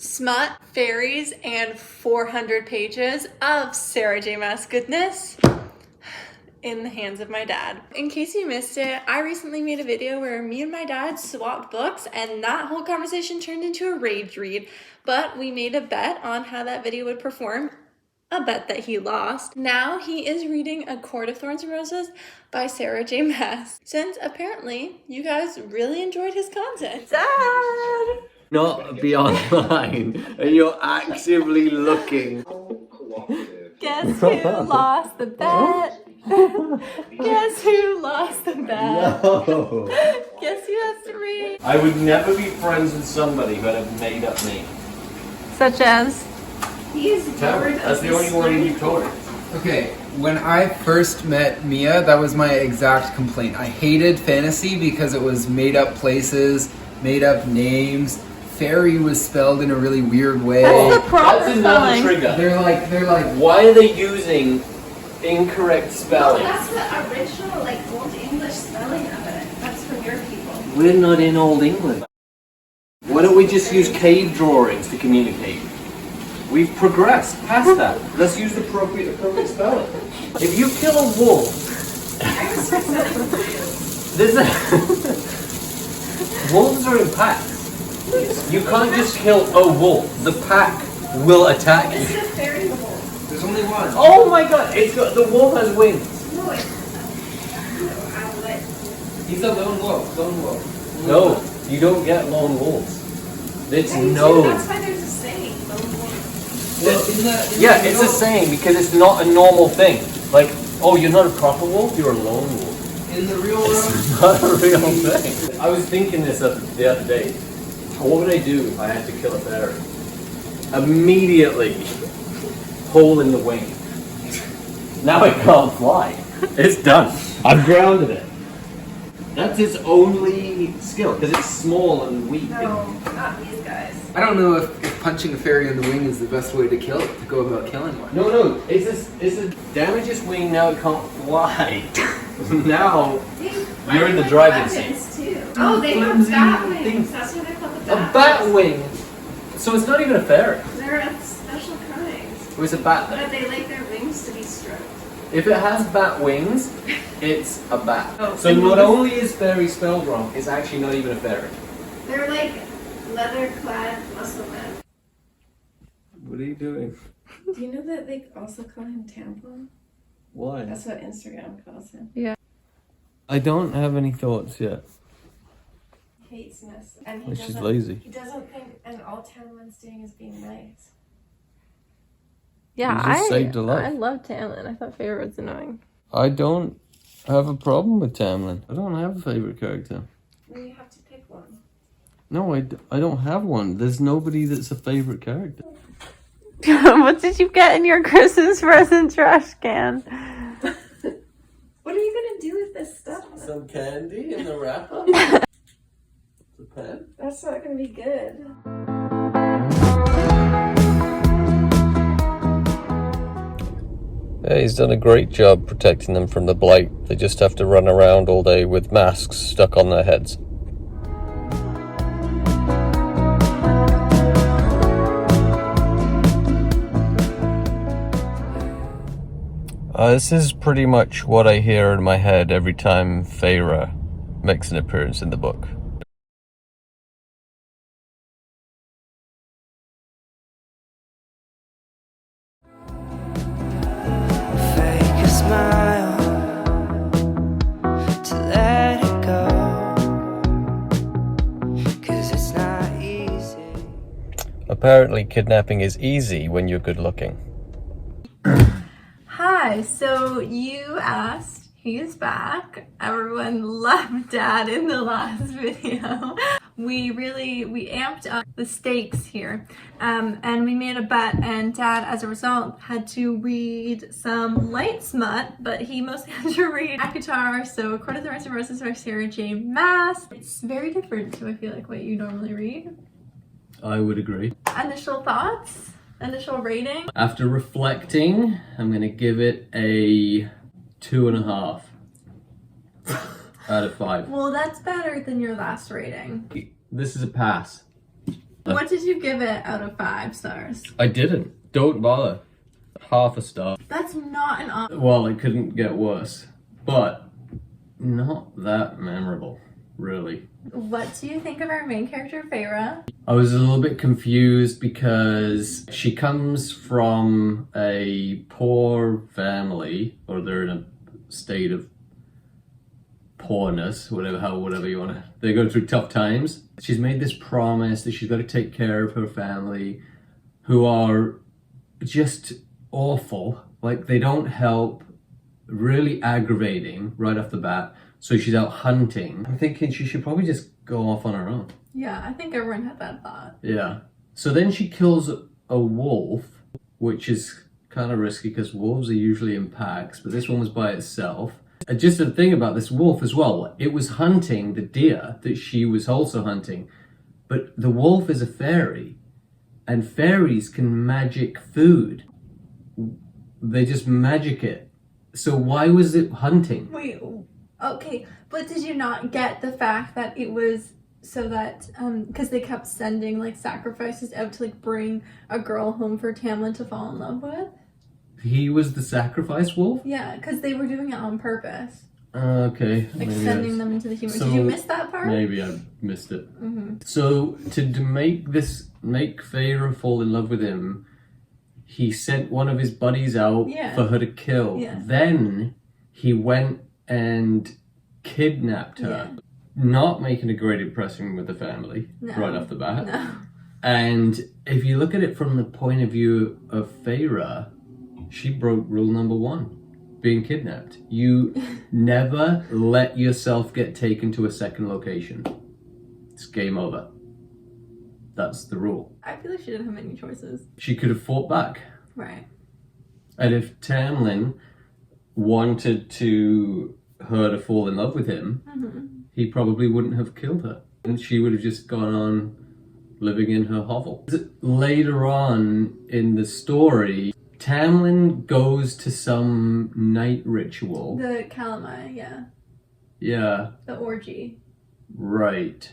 Smut, fairies, and 400 pages of Sarah J. Maas goodness in the hands of my dad. In case you missed it, I recently made a video where me and my dad swapped books, and that whole conversation turned into a rage read, but we made a bet on how that video would perform. A bet that he lost. Now he is reading A Court of Thorns and Roses by Sarah J. Maas, since apparently you guys really enjoyed his content. Dad! Not be online, and you're actively looking. Guess who lost the bet? Guess who lost the bet? No. Guess who has to read? I would never be friends with somebody who had a made up name. Such as? He is bored of That's the only word in ACOTAR. Okay, when I first met Mia, that was my exact complaint. I hated fantasy because it was made up places, made up names. Fairy was spelled in a really weird way. That's the proper That's another spelling. trigger. They're like, Why are they using incorrect spelling? That's the original, like, Old English spelling of it. That's from your people. We're not in Old England. Why don't we just use cave drawings to communicate? We've progressed past that. Let's use the appropriate spelling. If you kill a wolf, there's wolves are in packs. You can't just kill a wolf. The pack will attack This you. is a fairy wolf. there's only one. Oh my god! The wolf has wings. No, it's owlet. He's a lone wolf. Lone wolf. No, you don't get lone wolves. It's Yeah, you do. known. That's why there's a saying, lone wolf. Yeah, it's a saying because it's not a normal thing. Like, oh, you're not a proper wolf, you're a lone wolf. In the real world. It's not a real thing. I was thinking this the other day. What would I do if I had to kill a fairy? Immediately, hole in the wing. Now it can't fly. It's done. I've grounded it. That's its only skill because it's small and weak. No, not these guys. I don't know if punching a fairy in the wing is the best way to kill it, to go about killing one. No, it's a damage its wing, now it can't fly. Now you're in the driving seat. Too. Oh, they have bat wings. That's what they call the A bat. bat wing. So it's not even a fairy. They're a special kind. It was a bat But thing. they like their wings to be stroked. If it has bat wings, it's a bat. Oh, So not only is fairy spelled wrong, it's actually not even a fairy. They're like leather-clad muscle men. What are you doing? Do you know that they also call him tampon? Why? That's what Instagram calls him. I don't have any thoughts yet. He hates us. And Well, she's lazy. He doesn't think, and all Tamlin's doing is being nice. Yeah, You just saved a life. I love Tamlin. I thought Fairy was annoying. I don't have a problem with Tamlin. I don't have a favorite character. Well, you have to pick one. No, I don't have one. There's nobody that's a favorite character. What did you get in your Christmas present trash can? What are you gonna do with this stuff? Some candy in the wrapper. The pen. That's not gonna be good. Yeah, he's done a great job protecting them from the blight. They just have to run around all day with masks stuck on their heads. This is pretty much what I hear in my head every time Feyre makes an appearance in the book. Fake a smile to let it go, 'cause it's not easy. Apparently kidnapping is easy when you're good looking. Hi, so you asked, he's back. Everyone loved Dad in the last video. We amped up the stakes here, and we made a bet, and Dad, as a result, had to read some light smut, but he mostly had to read ACOTAR, so A Court of Thorns and Roses by Sarah J. Maas. It's very different to, I feel like, what you normally read. I would agree. Initial thoughts? Initial rating? After reflecting, I'm gonna give it a 2.5 out of 5. Well, that's better than your last rating. This is a pass. What did you give it out of 5 stars? I didn't. Don't bother. Half a star. That's not an option. Well, it couldn't get worse, but not that memorable, really. What do you think of our main character, Feyre? I was a little bit confused because she comes from a poor family, or they're in a state of poorness, whatever you want to. They go through tough times. She's made this promise that she's got to take care of her family, who are just awful. Like, they don't help, really aggravating right off the bat. So she's out hunting. I'm thinking she should probably just go off on her own. Yeah, I think everyone had that thought. Yeah. So then she kills a wolf, which is kind of risky because wolves are usually in packs, but this one was by itself. Just a thing about this wolf as well, it was hunting the deer that she was also hunting, but the wolf is a fairy, and fairies can magic food. They just magic it. So why was it hunting? Wait, okay, but did you not get the fact that it was so that, because they kept sending, like, sacrifices out to, like, bring a girl home for Tamlin to fall in love with? He was the sacrifice wolf? Yeah, because they were doing it on purpose. Okay. Like, sending them into the humans. So Did you miss that part? Maybe I missed it. Mm-hmm. So to make Feyre fall in love with him, he sent one of his buddies out for her to kill. Yeah. Then he went and kidnapped her. Yeah. Not making a great impression with the family right off the bat. No. And if you look at it from the point of view of Feyre, she broke rule number 1, being kidnapped. You never let yourself get taken to a second location. It's game over. That's the rule. I feel like she didn't have many choices. She could have fought back. Right. And if Tamlin wanted her to fall in love with him, he probably wouldn't have killed her. And she would have just gone on living in her hovel. Later on in the story, Tamlin goes to some night ritual. The Calamai, yeah. Yeah. The orgy. Right.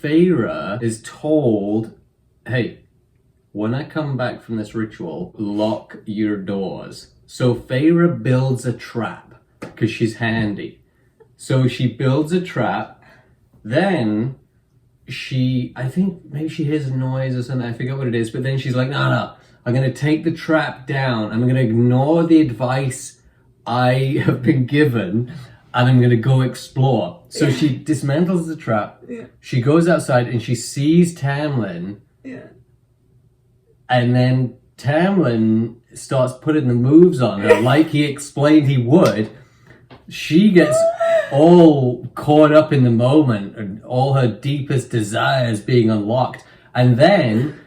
Feyre is told, hey, when I come back from this ritual, lock your doors. So Feyre builds a trap, because she's handy. So she builds a trap, then I think maybe she hears a noise or something, I forget what it is, but then she's like, no, I'm going to take the trap down. I'm going to ignore the advice I have been given, and I'm going to go explore. So she dismantles the trap. Yeah. She goes outside and she sees Tamlin. Yeah. And then Tamlin starts putting the moves on her like he explained he would. She gets all caught up in the moment and all her deepest desires being unlocked. And then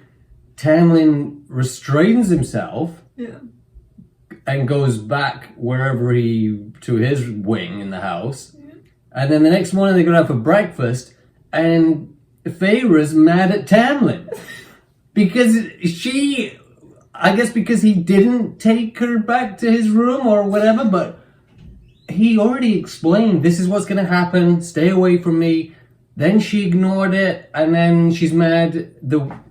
Tamlin restrains himself and goes back to his wing in the house. Yeah. And then the next morning they go out for breakfast and Feyre's mad at Tamlin because because he didn't take her back to his room or whatever, but he already explained this is what's going to happen, stay away from me. Then she ignored it and then she's mad.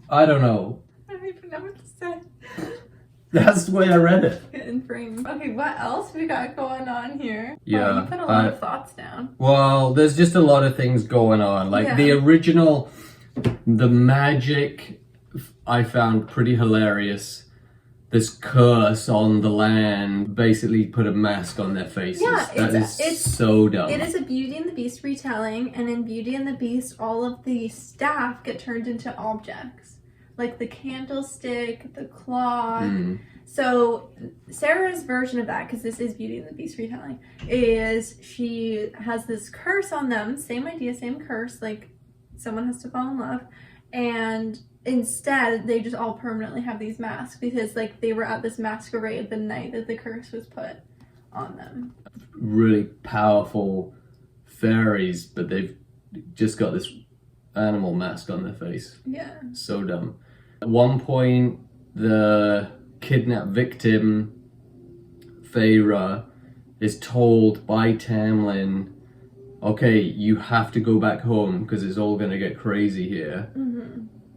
I don't know. I don't even know what to say. That's the way I read it. In frame. Okay, what else we got going on here? Yeah. Oh, you put a lot of thoughts down. Well, there's just a lot of things going on. Like the original, the magic I found pretty hilarious. This curse on the land basically put a mask on their faces. Yeah, it's so dumb. It is a Beauty and the Beast retelling, and in Beauty and the Beast, all of the staff get turned into objects. Like the candlestick, the clock. So Sarah's version of that, because this is Beauty and the Beast retelling, is she has this curse on them. Same idea, same curse. Like someone has to fall in love. And instead, they just all permanently have these masks because like they were at this masquerade the night that the curse was put on them. Really powerful fairies, but they've just got this animal mask on their face. Yeah. So dumb. At one point, the kidnapped victim, Feyre, is told by Tamlin, okay, you have to go back home because it's all going to get crazy here.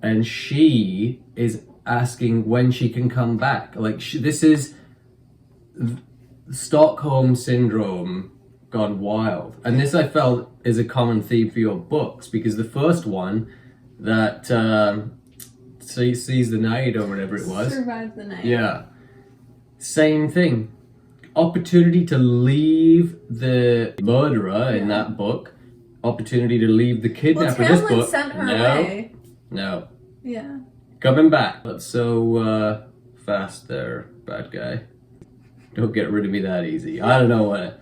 and she is asking when she can come back. Like, this is Stockholm syndrome gone wild. And this, I felt, is a common theme for your books, because the first one that sees the night or whatever it was. Survive the night. Yeah. Same thing. Opportunity to leave the murderer in that book. Opportunity to leave the kidnapper in this Tamlin book. sent her away. No. Yeah. Coming back. That's so fast there, bad guy. Don't get rid of me that easy. I don't know what.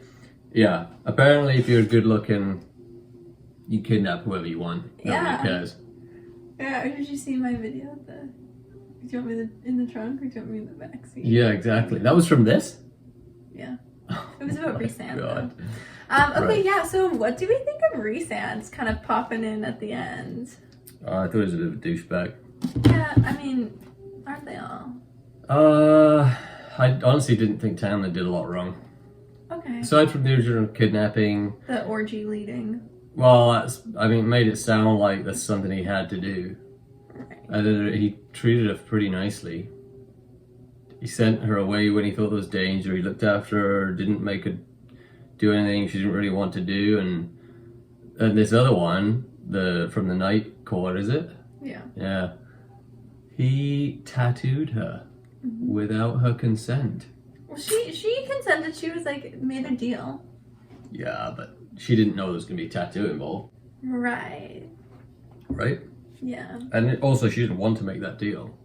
Yeah. Apparently, if you're good looking, you kidnap whoever you want. Nobody cares. Yeah. Did you see my video? Do you want me in the trunk or do you want me in the back seat? Yeah, exactly. That was from this? Yeah. It was about Rhysand, though. Okay, Right. yeah, so what do we think of Rhysand kind of popping in at the end? I thought he was a bit of a douchebag. Yeah, I mean, aren't they all? I honestly didn't think Tamlin did a lot wrong. Okay. Aside from the original kidnapping, The orgy leading. well, it made it sound like that's something he had to do. Right. And then he treated her pretty nicely. He sent her away when he thought there was danger. He looked after her, didn't make her do anything she didn't really want to do. And this other one, from the Night Court, is it? Yeah. Yeah. He tattooed her without her consent. Well, she consented. She was like, made a deal. Yeah, but she didn't know there was going to be a tattoo involved. Right. Right? Yeah. And also, she didn't want to make that deal.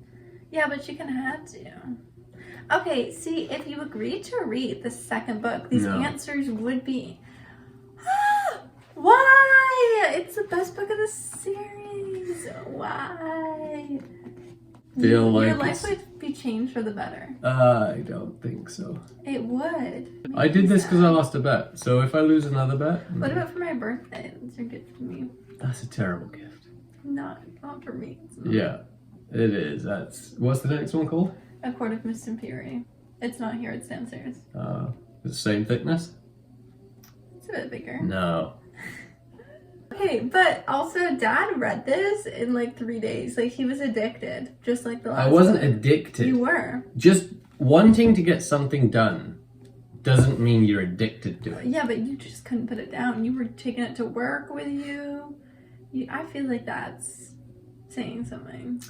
Yeah, but she kind of had to. Okay, see, if you agreed to read the second book, these answers would be... Why? It's the best book of the series. Why? Feel like your life would be changed for the better. I don't think so. It would. I did this because I lost a bet. So if I lose another bet... What about for my birthday? That's your gift for me. That's a terrible gift. Not for me. It's not. Yeah, it is. What's the next one called? A Court of Mist and Fury. It's not here, it's downstairs. The same thickness? It's a bit bigger. No. Okay, but also Dad read this in like 3 days. Like, he was addicted, just like the last I wasn't book. addicted. You were. Just wanting to get something done doesn't mean you're addicted to it. Yeah, but you just couldn't put it down. You were taking it to work with you. I feel like that's saying something.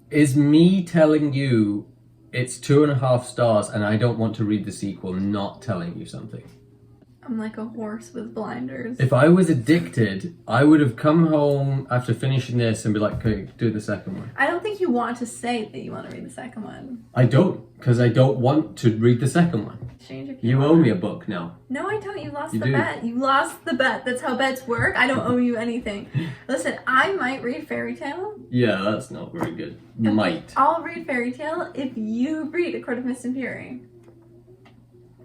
Is me telling you it's 2.5 stars and I don't want to read the sequel not telling you something? I'm like a horse with blinders. If I was addicted, I would have come home after finishing this and be like, okay, do the second one. I don't think you want to say that you want to read the second one. I don't, because I don't want to read the second one. Change if You want. owe me a book now. No, I don't. You lost You the do. bet. You lost the bet. That's how bets work. I don't owe you anything. Listen, I might read Fairy Tale. Yeah, that's not very good. Might. I'll read Fairy Tale if you read A Court of Mist and Fury.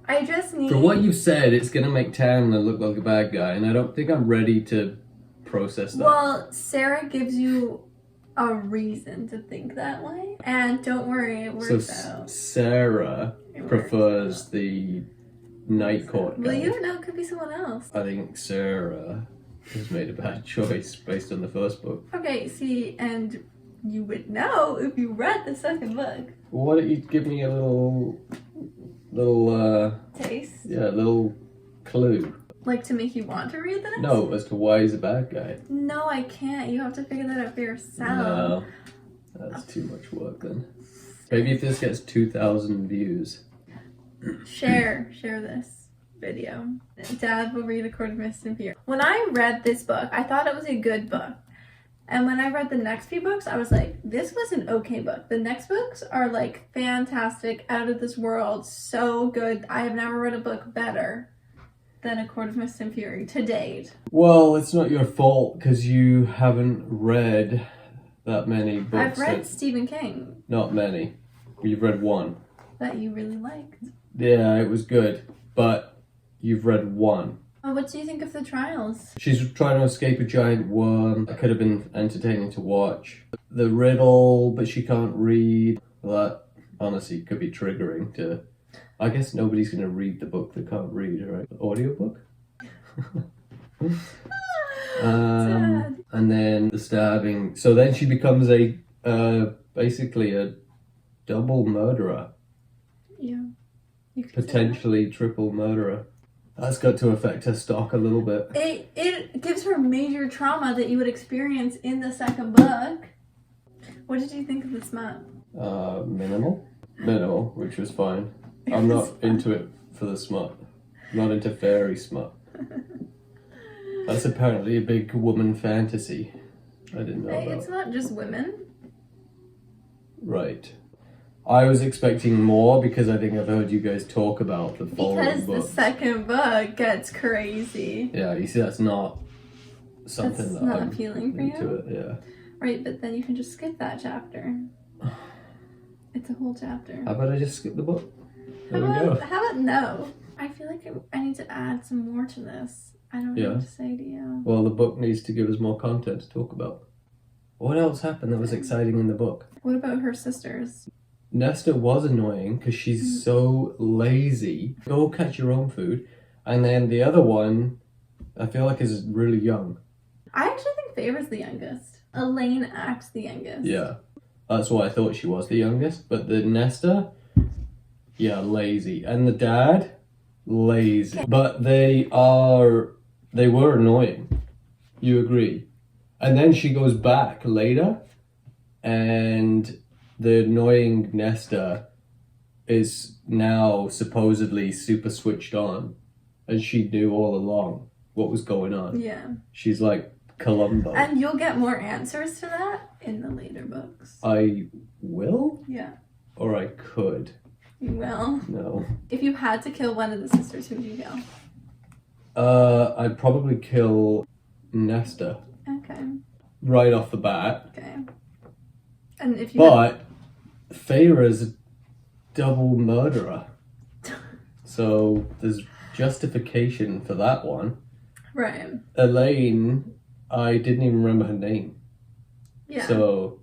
I just need... For what you've said, it's going to make Tamlin look like a bad guy, and I don't think I'm ready to process that. Well, Sarah gives you a reason to think that way. And don't worry, it works out. Sarah It prefers the Night Court guy. Well, you don't know. It could be someone else. I think Sarah has made a bad choice based on the first book. Okay, see, and you would know if you read the second book. Well, why don't you give me a little Taste? yeah, little clue. Like to make you want to read the next? No, as to why he's a bad guy. No, I can't. You have to figure that out for yourself. No, that's too much work then. Maybe if this gets 2,000 views. Share this video. Dad will read A Court of Mist and Fury. When I read this book, I thought it was a good book. And when I read the next few books, I was like, this was an okay book. The next books are like fantastic, out of this world, so good. I have never read a book better than A Court of Mist and Fury to date. Well, it's not your fault because you haven't read that many books. I've read Stephen King Not many. You've read one. that you really liked. Yeah, it was good, but you've read one. Oh, what do you think of the trials? She's trying to escape a giant worm. That could have been entertaining to watch. The riddle, but she can't read. Well, that honestly could be triggering to... I guess nobody's going to read the book that can't read, right? Audiobook? Sad. And then the stabbing. So then she becomes a basically a double murderer, Yeah. You could say that. potentially triple murderer. That's got to affect her stock a little bit. It gives her major trauma that you would experience in the second book. What did you think of the smut? Minimal, which was fine. I'm not into it for the smut. I'm not into fairy smut. That's apparently a big woman fantasy. I didn't know Hey, about. it's not just women. Right. I was expecting more because I think I've heard you guys talk about the following Because books. the second book gets crazy. Yeah, you see, that's not something That's that not I'm appealing for into you? it. Yeah. Right, but then you can just skip that chapter. It's a whole chapter. How about I just skip the book? There we How go. about no? I feel like I need to add some more to this. I don't know Yeah. what to say to you. Well, the book needs to give us more content to talk about. What else happened that was exciting in the book? What about her sisters? Nesta was annoying because she's so lazy. Go catch your own food. And then the other one, I feel like is really young. I actually think Feyre's the youngest. Elaine acts the youngest. Yeah. That's why I thought she was the youngest. But the Nesta, yeah, lazy. And the dad, lazy. But they were annoying. You agree? And then she goes back later and the annoying Nesta is now supposedly super switched on, and she knew all along what was going on. Yeah. She's like Columbo. And you'll get more answers to that in the later books. I will? Yeah, Or I could. you will. No. If you had to kill one of the sisters, who would you kill? I'd probably kill Nesta Okay. right off the bat. Okay. And if you But Feyre's a double murderer. So there's justification for that one. right. Elaine, I didn't even remember her name. Yeah. So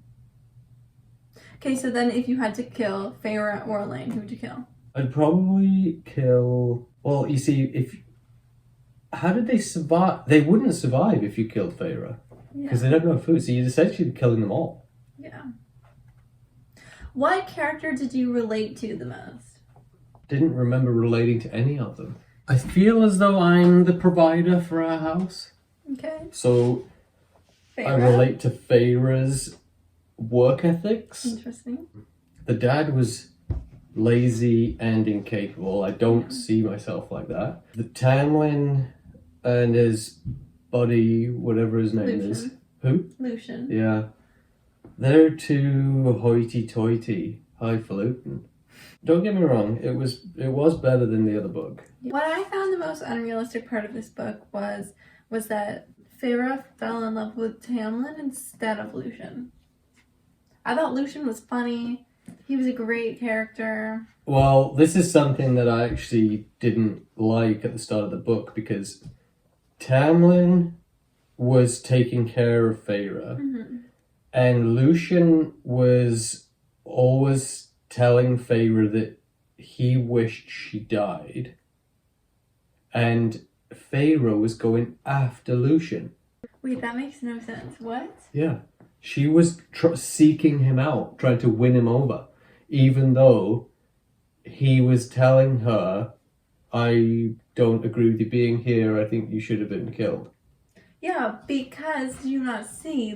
Okay, so then if you had to kill Feyre or Elaine, who would you kill? I'd probably kill. Well, you see, how did they survive? They wouldn't survive if you killed Feyre because they don't have food. So you're essentially killing them all. Yeah. What character did you relate to the most? Didn't remember relating to any of them. I feel as though I'm the provider for our house. Okay. So Feyre. I relate to Feyre's work ethics. Interesting. The dad was lazy and incapable. I don't see myself like that. The Tamlin and his buddy, whatever his name is. Lucian. Who? Lucian. Yeah. They're too hoity-toity, highfalutin. Don't get me wrong, it was better than the other book. What I found the most unrealistic part of this book was that Feyre fell in love with Tamlin instead of Lucian. I thought Lucian was funny. He was a great character. Well, this is something that I actually didn't like at the start of the book because Tamlin was taking care of Feyre. Mm-hmm. And Lucian was always telling Feyre that he wished she died. And Feyre was going after Lucian. Wait, that makes no sense. What? Yeah. She was seeking him out, trying to win him over. Even though he was telling her, I don't agree with you being here, I think you should have been killed. Yeah, because do you not see,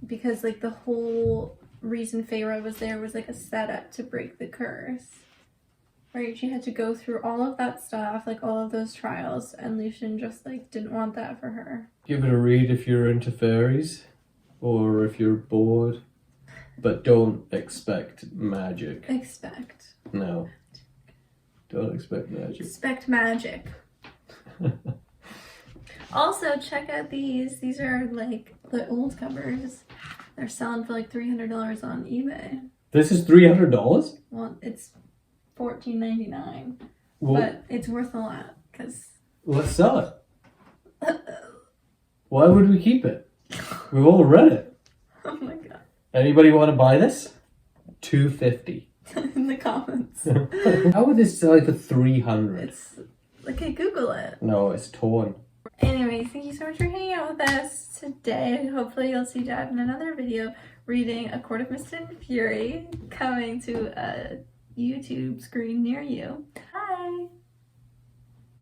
because the whole reason Feyre was there was a setup to break the curse. Right? She had to go through all of that stuff, all of those trials, and Lucian just didn't want that for her. Give it a read if you're into fairies, or if you're bored. But don't expect magic. Expect. No. Don't expect magic. Expect magic. Also, check out these. These are the old covers. They're selling for $300 on eBay. This is $300? Well, it's $14.99, Well, but it's worth a lot because let's sell it. Why would we keep it? We've all read it. oh my god, Anybody want to buy this? $250. in the comments. How would this sell for $300? It's okay. Google it. No, it's torn. Anyways, thank you so much for hanging out with us today. Hopefully you'll see Dad in another video reading A Court of Mist and Fury coming to a YouTube screen near you. Bye!